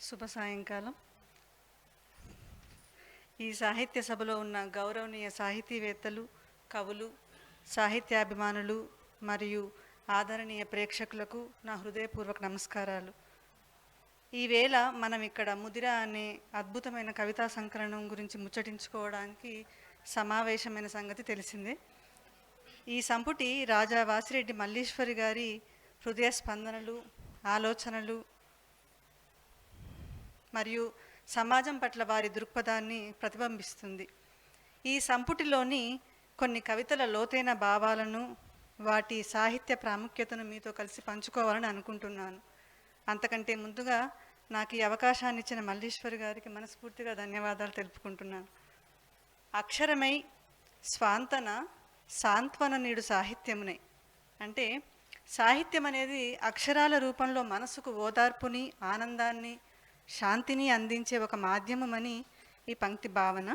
శుభ సాయంకాలం. ఈ సాహిత్య సభలో ఉన్న గౌరవనీయ సాహితీవేత్తలు, కవులు, సాహిత్యాభిమానులు మరియు ఆదరణీయ ప్రేక్షకులకు నా హృదయపూర్వక నమస్కారాలు. ఈవేళ మనం ఇక్కడ ముదిర అనే అద్భుతమైన కవితా సంకలనం గురించి ముచ్చటించుకోవడానికి సమావేశమైన సంగతి తెలిసిందే. ఈ సంపుటి రాజా వాసిరెడ్డి మల్లీశ్వరి గారి హృదయ స్పందనలు, ఆలోచనలు మరియు సమాజం పట్ల వారి దృక్పథాన్ని ప్రతిబింబిస్తుంది. ఈ సంపుటిలోని కొన్ని కవితల లోతైన భావాలను, వాటి సాహిత్య ప్రాముఖ్యతను మీతో కలిసి పంచుకోవాలని అనుకుంటున్నాను. అంతకంటే ముందుగా నాకు ఈ అవకాశాన్ని ఇచ్చిన మల్లీశ్వరి గారికి మనస్ఫూర్తిగా ధన్యవాదాలు తెలుపుకుంటున్నాను. అక్షరమై స్వాంతన సాంత్వన నీడు సాహిత్యమునే. అంటే సాహిత్యం అనేది అక్షరాల రూపంలో మనసుకు ఓదార్పుని, ఆనందాన్ని, శాంతిని అందించే ఒక మాధ్యమమని ఈ పంక్తి భావన.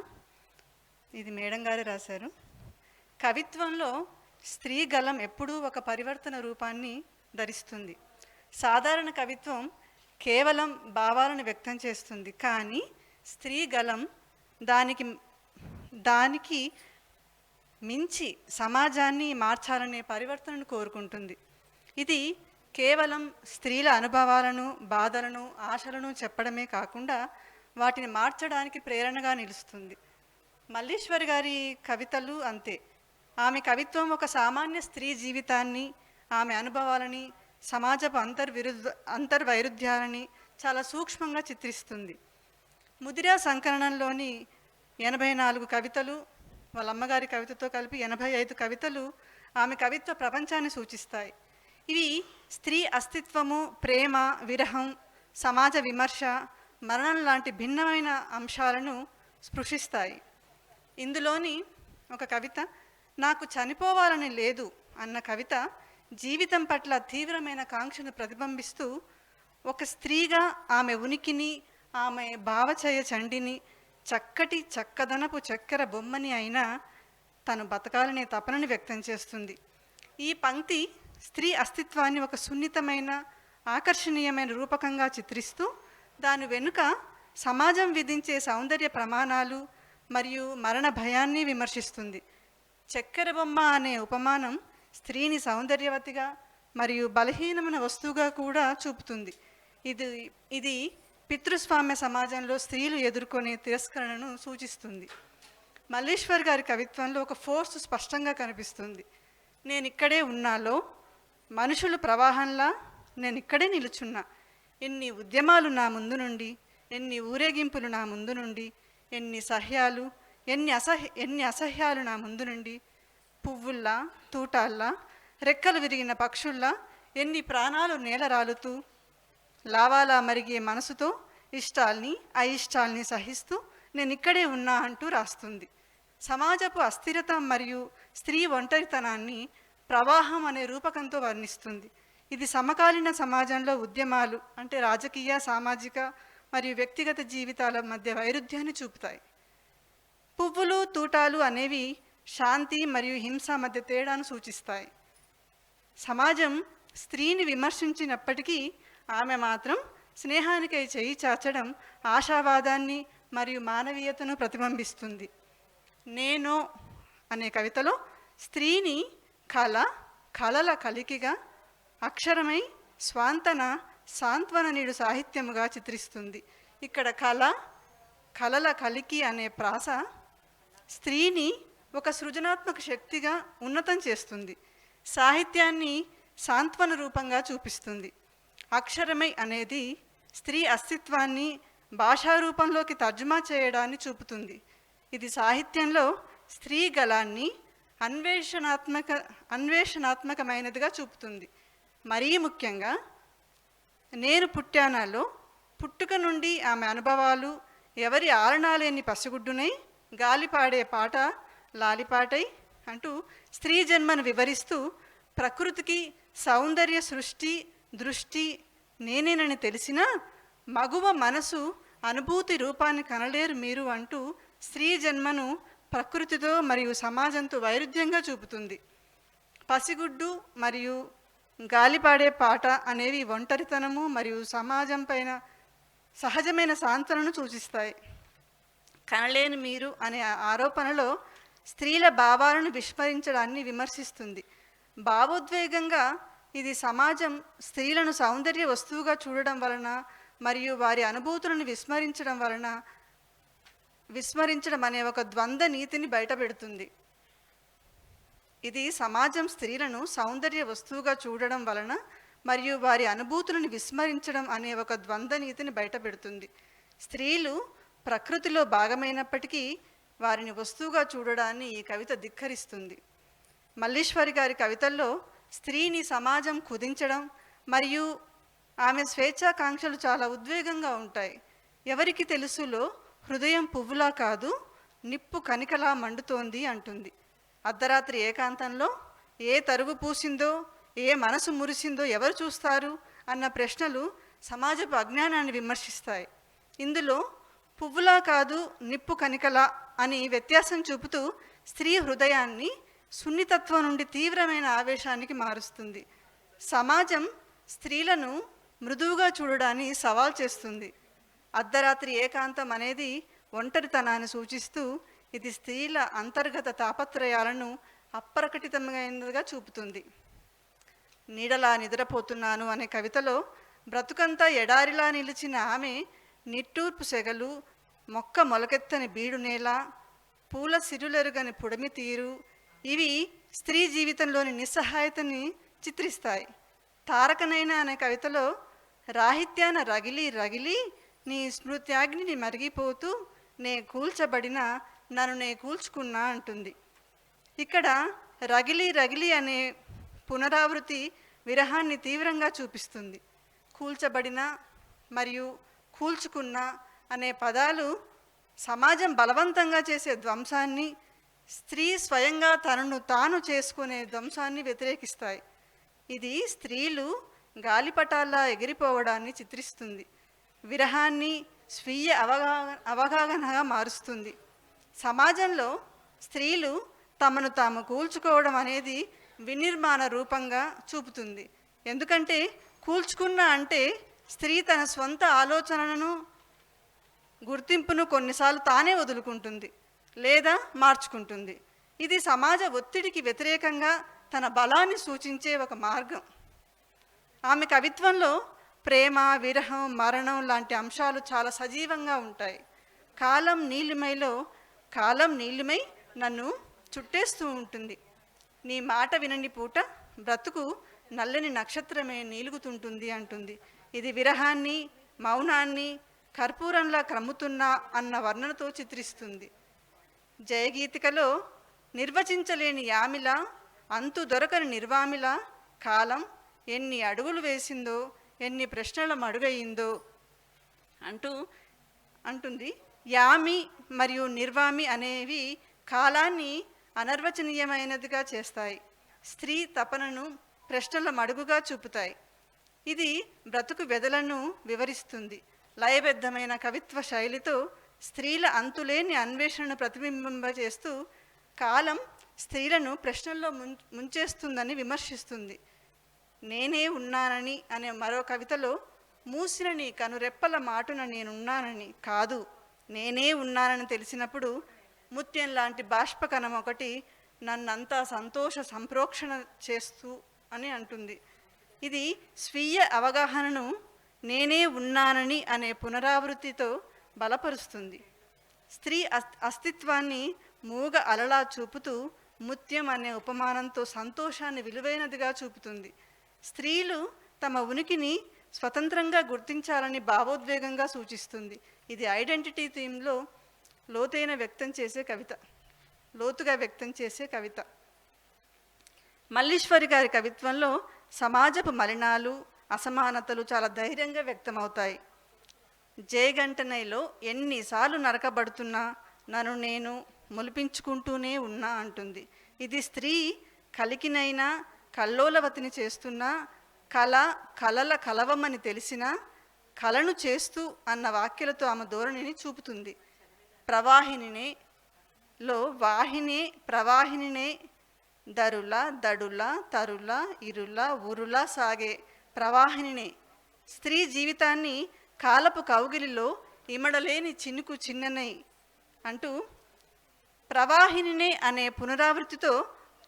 ఇది మేడం గారే రాశారు. కవిత్వంలో స్త్రీ గలం ఎప్పుడూ ఒక పరివర్తన రూపాన్ని ధరిస్తుంది. సాధారణ కవిత్వం కేవలం భావాలను వ్యక్తం చేస్తుంది, కానీ స్త్రీ గలం దానికి మించి సమాజాన్ని మార్చాలనే పరివర్తనను కోరుకుంటుంది. ఇది కేవలం స్త్రీల అనుభవాలను, బాధలను, ఆశలను చెప్పడమే కాకుండా వాటిని మార్చడానికి ప్రేరణగా నిలుస్తుంది. మల్లీశ్వరి గారి కవితలు అంతే. ఆమె కవిత్వం ఒక సామాన్య స్త్రీ జీవితాన్ని, ఆమె అనుభవాలని, సమాజపు అంతర్వైరుధ్యాలని చాలా సూక్ష్మంగా చిత్రిస్తుంది. ముదిరా సంకలనంలోని 84 కవితలు, వాళ్ళ అమ్మగారి కవితతో కలిపి 85 కవితలు ఆమె కవిత్వ ప్రపంచాన్ని సూచిస్తాయి. ఇవి స్త్రీ అస్తిత్వము, ప్రేమ, విరహం, సమాజ విమర్శ, మరణం లాంటి భిన్నమైన అంశాలను స్పృశిస్తాయి. ఇందులోని ఒక కవిత, నాకు చనిపోవాలని లేదు అన్న కవిత జీవితం పట్ల తీవ్రమైన కాంక్షను ప్రతిబింబిస్తూ ఒక స్త్రీగా ఆమె ఉనికిని, ఆమె భావచయ చండిని, చక్కదనపు చక్కెర బొమ్మని అయినా తను బతకాలనే తపనని వ్యక్తం చేస్తుంది. ఈ పంక్తి స్త్రీ అస్తిత్వాన్ని ఒక సున్నితమైన, ఆకర్షణీయమైన రూపకంగా చిత్రిస్తూ దాని వెనుక సమాజం విధించే సౌందర్య ప్రమాణాలు మరియు మరణ భయాన్ని విమర్శిస్తుంది. చక్కెర బొమ్మ అనే ఉపమానం స్త్రీని సౌందర్యవతిగా మరియు బలహీనమైన వస్తువుగా కూడా చూపుతుంది. ఇది పితృస్వామ్య సమాజంలో స్త్రీలు ఎదుర్కొనే తిరస్కరణను సూచిస్తుంది. మల్లీశ్వర్ గారి కవిత్వంలో ఒక ఫోర్స్ స్పష్టంగా కనిపిస్తుంది. నేను ఇక్కడే ఉన్నాలో, మనుషులు ప్రవాహంలా నేను ఇక్కడే నిలుచున్నా. ఎన్ని ఉద్యమాలు నా ముందు నుండి, ఎన్ని ఊరేగింపులు నా ముందు నుండి, ఎన్ని సహ్యాలు, ఎన్ని అసహ్యాలు నా ముందు నుండి, పువ్వుల్లా, తూటాల్లా, రెక్కలు విరిగిన పక్షుల్లా ఎన్ని ప్రాణాలు నేల రాలుతూ, లావాలా మరిగే మనసుతో ఇష్టాల్ని, అయిష్టాల్ని సహిస్తూ నేను ఇక్కడే ఉన్నా అంటూ రాస్తుంది. సమాజపు అస్థిరత మరియు స్త్రీ ఒంటరితనాన్ని ప్రవాహం అనే రూపకంతో వర్ణిస్తుంది. ఇది సమకాలీన సమాజంలో ఉద్యమాలు అంటే రాజకీయ, సామాజిక మరియు వ్యక్తిగత జీవితాల మధ్య వైరుధ్యాన్ని చూపుతాయి. పువ్వులు, తూటాలు అనేవి శాంతి మరియు హింస మధ్య తేడాను సూచిస్తాయి. సమాజం స్త్రీని విమర్శించినప్పటికీ ఆమె మాత్రం స్నేహానికై చేయి చాచడం ఆశావాదాన్ని మరియు మానవీయతను ప్రతిబింబిస్తుంది. నేను అనే కవితలో స్త్రీని కళల కలికిగా, అక్షరమై స్వాంతన సాంత్వన నీడు సాహిత్యముగా చిత్రిస్తుంది. ఇక్కడ కళల కలికి అనే ప్రాస స్త్రీని ఒక సృజనాత్మక శక్తిగా ఉన్నతం చేస్తుంది. సాహిత్యాన్ని సాంత్వన రూపంగా చూపిస్తుంది. అక్షరమై అనేది స్త్రీ అస్తిత్వాన్ని భాషారూపంలోకి తర్జుమా చేయడాన్ని చూపుతుంది. ఇది సాహిత్యంలో స్త్రీ గలాన్ని అన్వేషణాత్మకమైనదిగా చూపుతుంది. మరీ ముఖ్యంగా నేను పుట్టానాలో పుట్టుక నుండి ఆమె అనుభవాలు, ఎవరి ఆలనాలేని పసిగుడ్డునై గాలిపాడే పాట లాలిపాటై అంటూ స్త్రీ జన్మను వివరిస్తూ ప్రకృతికి సౌందర్య సృష్టి దృష్టి నేనేనని తెలిసినా మగువ మనసు అనుభూతి రూపాన్ని కనలేరు మీరు అంటూ స్త్రీ జన్మను ప్రకృతితో మరియు సమాజంతో వైరుధ్యంగా చూపుతుంది. పసిగుడ్డు మరియు గాలిపాడే పాట అనేవి ఒంటరితనము మరియు సమాజం పైన సహజమైన సాంత్వనను సూచిస్తాయి. కనలేని మీరు అనే ఆరోపణలో స్త్రీల భావాలను విస్మరించడాన్ని విమర్శిస్తుంది. భావోద్వేగంగా ఇది సమాజం స్త్రీలను సౌందర్య వస్తువుగా చూడడం వలన మరియు వారి అనుభూతులను విస్మరించడం అనే ఒక ద్వంద్వ నీతిని బయటపెడుతుంది. ఇది సమాజం స్త్రీలను సౌందర్య వస్తువుగా చూడడం వలన మరియు వారి అనుభూతులను విస్మరించడం అనే ఒక ద్వంద్వ నీతిని బయటపెడుతుంది. స్త్రీలు ప్రకృతిలో భాగమైనప్పటికీ వారిని వస్తువుగా చూడడాన్ని ఈ కవిత ధిక్కరిస్తుంది. మల్లీశ్వరి గారి కవితల్లో స్త్రీని సమాజం కుదించడం మరియు ఆమె స్వేచ్ఛాకాంక్షలు చాలా ఉద్వేగంగా ఉంటాయి. ఎవరికి తెలుసులో హృదయం పువ్వులా కాదు, నిప్పు కనికలా మండుతోంది అంటుంది. అర్ధరాత్రి ఏకాంతంలో ఏ తరువు పూసిందో, ఏ మనసు మురిసిందో ఎవరు చూస్తారు అన్న ప్రశ్నలు సమాజపు అజ్ఞానాన్ని విమర్శిస్తాయి. ఇందులో పువ్వులా కాదు, నిప్పు కనికలా అని వ్యత్యాసం చూపుతూ స్త్రీ హృదయాన్ని సున్నితత్వం నుండి తీవ్రమైన ఆవేశానికి మారుస్తుంది. సమాజం స్త్రీలను మృదువుగా చూడడాన్ని సవాల్ చేస్తుంది. అర్ధరాత్రి ఏకాంతం అనేది ఒంటరితనాన్ని సూచిస్తూ ఇది స్త్రీల అంతర్గత తాపత్రయాలను అప్రకటితమైనదిగా చూపుతుంది. నీడలా నిద్రపోతున్నాను అనే కవితలో బ్రతుకంతా ఎడారిలా నిలిచిన ఆమె నిట్టూర్పు సెగలు, మొక్క మొలకెత్తని బీడు నేల, పూల సిరులెరుగని పుడమి తీరు ఇవి స్త్రీ జీవితంలోని నిస్సహాయతని చిత్రిస్తాయి. తారకనైనా అనే కవితలో రాహిత్యాన రగిలి రగిలి నీ స్మృత్యాగ్నిని మరిగిపోతూ నే కూల్చబడిన నన్ను నే కూల్చుకున్నా అంటుంది. ఇక్కడ రగిలి రగిలి అనే పునరావృతి విరహాన్ని తీవ్రంగా చూపిస్తుంది. కూల్చబడిన మరియు కూల్చుకున్న అనే పదాలు సమాజం బలవంతంగా చేసే ధ్వంసాన్ని, స్త్రీ స్వయంగా తనను తాను చేసుకునే ధ్వంసాన్ని వ్యతిరేకిస్తాయి. ఇది స్త్రీలు గాలిపటాల్లా ఎగిరిపోవడాన్ని చిత్రిస్తుంది. విరహాన్ని స్వీయ అవగాహనగా మారుస్తుంది. సమాజంలో స్త్రీలు తమను తాము కూల్చుకోవడం అనేది వినిర్మాణ రూపంగా చూపుతుంది. ఎందుకంటే కూల్చుకున్న అంటే స్త్రీ తన స్వంత ఆలోచనలను, గుర్తింపును కొన్నిసార్లు తానే వదులుకుంటుంది లేదా మార్చుకుంటుంది. ఇది సమాజ ఒత్తిడికి వ్యతిరేకంగా తన బలాన్ని సూచించే ఒక మార్గం. ఆమె కవిత్వంలో ప్రేమ, విరహం, మరణం లాంటి అంశాలు చాలా సజీవంగా ఉంటాయి. కాలం నీలిమై నన్ను చుట్టేస్తూ ఉంటుంది. నీ మాట వినని పూట బ్రతుకు నల్లని నక్షత్రమే నీలుగుతుంటుంది అంటుంది. ఇది విరహాన్ని, మౌనాన్ని కర్పూరంలా క్రమ్ముతున్నా అన్న వర్ణనతో చిత్రిస్తుంది. జయగీతికలో నిర్వచించలేని యామిల, అంతు దొరకని నిర్వామిల కాలం ఎన్ని అడుగులు వేసిందో, ఎన్ని ప్రశ్నల మడుగయిందో అంటుంది. యామి మరియు నిర్వామి అనేవి కాలాన్ని అనర్వచనీయమైనదిగా చేస్తాయి. స్త్రీ తపనను ప్రశ్నల మడుగుగా చూపుతాయి. ఇది బ్రతుకు వెదలను వివరిస్తుంది. లయబద్ధమైన కవిత్వ శైలితో స్త్రీల అంతులేని అన్వేషణను ప్రతిబింబింపజేస్తూ కాలం స్త్రీలను ప్రశ్నల్లో ముంచేస్తుందని విమర్శిస్తుంది. నేనే ఉన్నానని అనే మరో కవితలో మూసిన నీ కనురెప్పల మాటున నేనున్నానని కాదు, నేనే ఉన్నానని తెలిసినప్పుడు ముత్యం లాంటి బాష్పకణం ఒకటి నన్నంతా సంతోష సంప్రోక్షణ చేస్తూ అని అంటుంది. ఇది స్వీయ అవగాహనను నేనే ఉన్నానని అనే పునరావృత్తితో బలపరుస్తుంది. స్త్రీ అస్తిత్వాన్ని మూగ అలలా చూపుతూ ముత్యం అనే ఉపమానంతో సంతోషాన్ని విలువైనదిగా చూపుతుంది. స్త్రీలు తమ ఉనికిని స్వతంత్రంగా గుర్తించాలని భావోద్వేగంగా సూచిస్తుంది. ఇది ఐడెంటిటీ థీమ్లో లోతుగా వ్యక్తం చేసే కవిత. మల్లీశ్వరి గారి కవిత్వంలో సమాజపు మలినాలు, అసమానతలు చాలా ధైర్యంగా వ్యక్తమవుతాయి. జయగంటనైలో ఎన్నిసార్లు నరకబడుతున్నా నన్ను నేను మొలిపించుకుంటూనే ఉన్నా అంటుంది. ఇది స్త్రీ కలికినైనా కల్లోలవతిని చేస్తున్నా కలల కలవమని తెలిసినా కలను చేస్తూ అన్న వాక్యలతో ఆమె ధోరణిని చూపుతుంది. ప్రవాహినినే దరుల దడుల తరుల ఇరుల ఉరుల సాగే ప్రవాహినినే. స్త్రీ జీవితాన్ని కాలపు కౌగిలిలో ఇమడలేని చినుకు చిన్ననై అంటూ ప్రవాహినినే అనే పునరావృత్తితో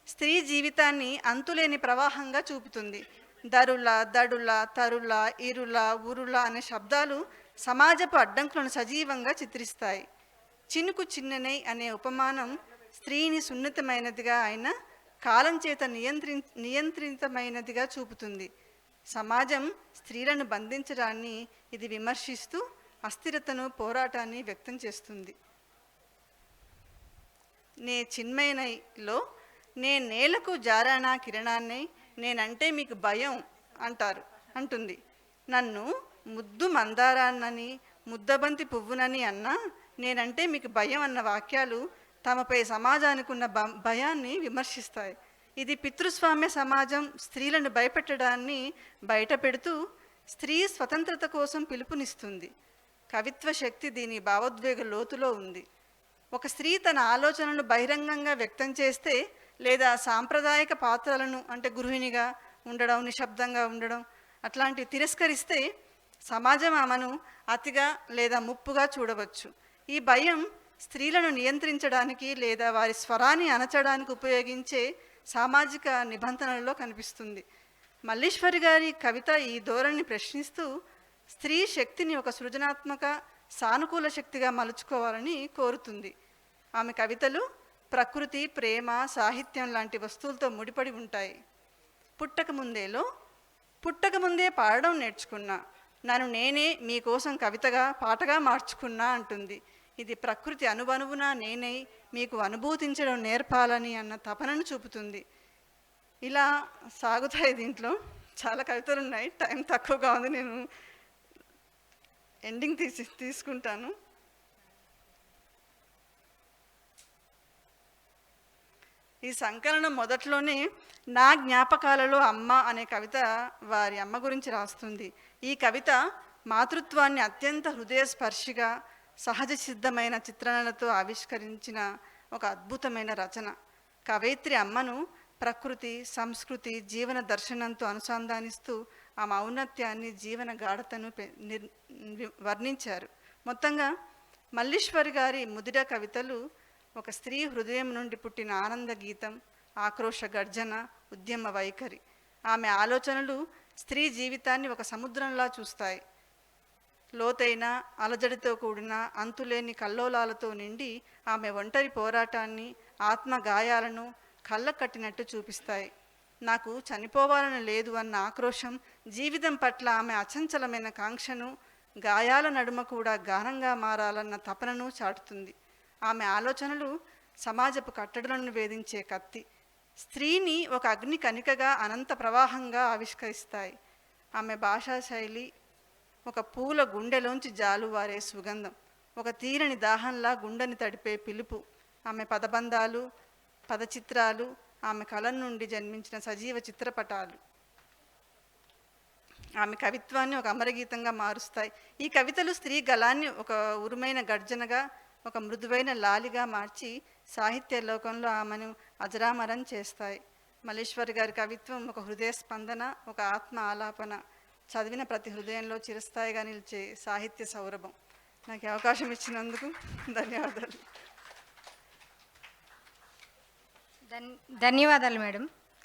స్త్రీ జీవితాన్ని అంతులేని ప్రవాహంగా చూపుతుంది. దరుల, దడుల, తరుల, ఇరుల, ఉరుల అనే శబ్దాలు సమాజపు అడ్డంకులను సజీవంగా చిత్రిస్తాయి. చినుకు చిన్ననై అనే ఉపమానం స్త్రీని సున్నితమైనదిగా అయినా కాలం చేత నియంత్రితమైనదిగా చూపుతుంది. సమాజం స్త్రీలను బంధించడాన్ని ఇది విమర్శిస్తూ అస్థిరతను, పోరాటాన్ని వ్యక్తం చేస్తుంది. నే చిన్మయనైలో నే నేలకు జారానా కిరణాన్నై, నేనంటే మీకు భయం అంటుంది. నన్ను ముద్దు మందారాన్నని, ముద్దబంతి పువ్వునని అన్నా నేనంటే మీకు భయం అన్న వాక్యాలు తమపై సమాజానికి ఉన్న భయాన్ని విమర్శిస్తాయి. ఇది పితృస్వామ్య సమాజం స్త్రీలను భయపెట్టడాన్ని బయటపెడుతూ స్త్రీ స్వతంత్రత కోసం పిలుపునిస్తుంది. కవిత్వ శక్తి దీని భావోద్వేగ లోతులో ఉంది. ఒక స్త్రీ తన ఆలోచనలను బహిరంగంగా వ్యక్తం చేస్తే, లేదా సాంప్రదాయక పాత్రలను అంటే గృహిణిగా ఉండడం, నిశ్శబ్దంగా ఉండడం అట్లాంటివి తిరస్కరిస్తే సమాజం ఆమెను అతిగా లేదా ముప్పుగా చూడవచ్చు. ఈ భయం స్త్రీలను నియంత్రించడానికి లేదా వారి స్వరాన్ని అణచడానికి ఉపయోగించే సామాజిక నిబంధనలలో కనిపిస్తుంది. మల్లీశ్వరి గారి కవిత ఈ ధోరణిని ప్రశ్నిస్తూ స్త్రీ శక్తిని ఒక సృజనాత్మక, సానుకూల శక్తిగా మలుచుకోవాలని కోరుతుంది. ఆమె కవితలు ప్రకృతి, ప్రేమ, సాహిత్యం లాంటి వస్తువులతో ముడిపడి ఉంటాయి. పుట్టకముందే పాడడం నేర్చుకున్నా, నన్ను నేనే మీకోసం కవితగా, పాటగా మార్చుకున్నా అంటుంది. ఇది ప్రకృతి అనువనువునా నేనై మీకు అనుభూతించడం నేర్పాలని అన్న తపనను చూపుతుంది. ఇలా సాగుతాయి. దీంట్లో చాలా కవితలు ఉన్నాయి. టైం తక్కువగా ఉంది, నేను ఎండింగ్ తీసుకుంటాను. ఈ సంకలనం మొదట్లోనే నా జ్ఞాపకాలలో అమ్మ అనే కవిత వారి అమ్మ గురించి రాస్తుంది. ఈ కవిత మాతృత్వాన్ని అత్యంత హృదయస్పర్శిగా, సహజ సిద్ధమైన చిత్రణలతో ఆవిష్కరించిన ఒక అద్భుతమైన రచన. కవయిత్రి అమ్మను ప్రకృతి, సంస్కృతి, జీవన దర్శనంతో అనుసంధానిస్తూ ఆమె ఔన్నత్యాన్ని, జీవన గాఢతను వర్ణించారు. మొత్తంగా మల్లీశ్వరి గారి ముదిర కవితలు ఒక స్త్రీ హృదయం నుండి పుట్టిన ఆనంద గీతం, ఆక్రోశ గర్జన, ఉద్యమ వైఖరి. ఆమె ఆలోచనలు స్త్రీ జీవితాన్ని ఒక సముద్రంలా చూస్తాయి. లోతైన అలజడితో కూడిన అంతులేని కల్లోలాలతో నిండి ఆమె ఒంటరి పోరాటాన్ని, ఆత్మ గాయాలను కళ్ళ కట్టినట్టు చూపిస్తాయి. నాకు చనిపోవాలని లేదు అన్న ఆక్రోశం, జీవితం పట్ల ఆమె అచంచలమైన కాంక్షను, గాయాల నడుమ కూడా గానంగా మారాలన్న తపనను చాటుతుంది. ఆమె ఆలోచనలు సమాజపు కట్టడలను వేధించే కత్తి, స్త్రీని ఒక అగ్ని కణికగా, అనంత ప్రవాహంగా ఆవిష్కరిస్తాయి. ఆమె భాషా శైలి ఒక పూల గుండెలోంచి జాలువారే సుగంధం, ఒక తీరని దాహంలా గుండెని తడిపే పిలుపు. ఆమె పదబంధాలు, పదచిత్రాలు ఆమె కలం నుండి జన్మించిన సజీవ చిత్రపటాలు ఆమె కవిత్వాన్ని ఒక అమరగీతంగా మారుస్తాయి. ఈ కవితలు స్త్రీ గలాన్ని ఒక ఉరుమైన గర్జనగా, ఒక మృదువైన లాలిగా మార్చి సాహిత్య లోకంలో ఆమెను అజరామరం చేస్తాయి. మల్లీశ్వరి గారి కవిత్వం ఒక హృదయ స్పందన, ఒక ఆత్మ ఆలాపన, చదివిన ప్రతి హృదయంలో చిరస్థాయిగా నిలిచే సాహిత్య సౌరభం. నాకు అవకాశం ఇచ్చినందుకు ధన్యవాదాలు. ధన్యవాదాలు మేడం.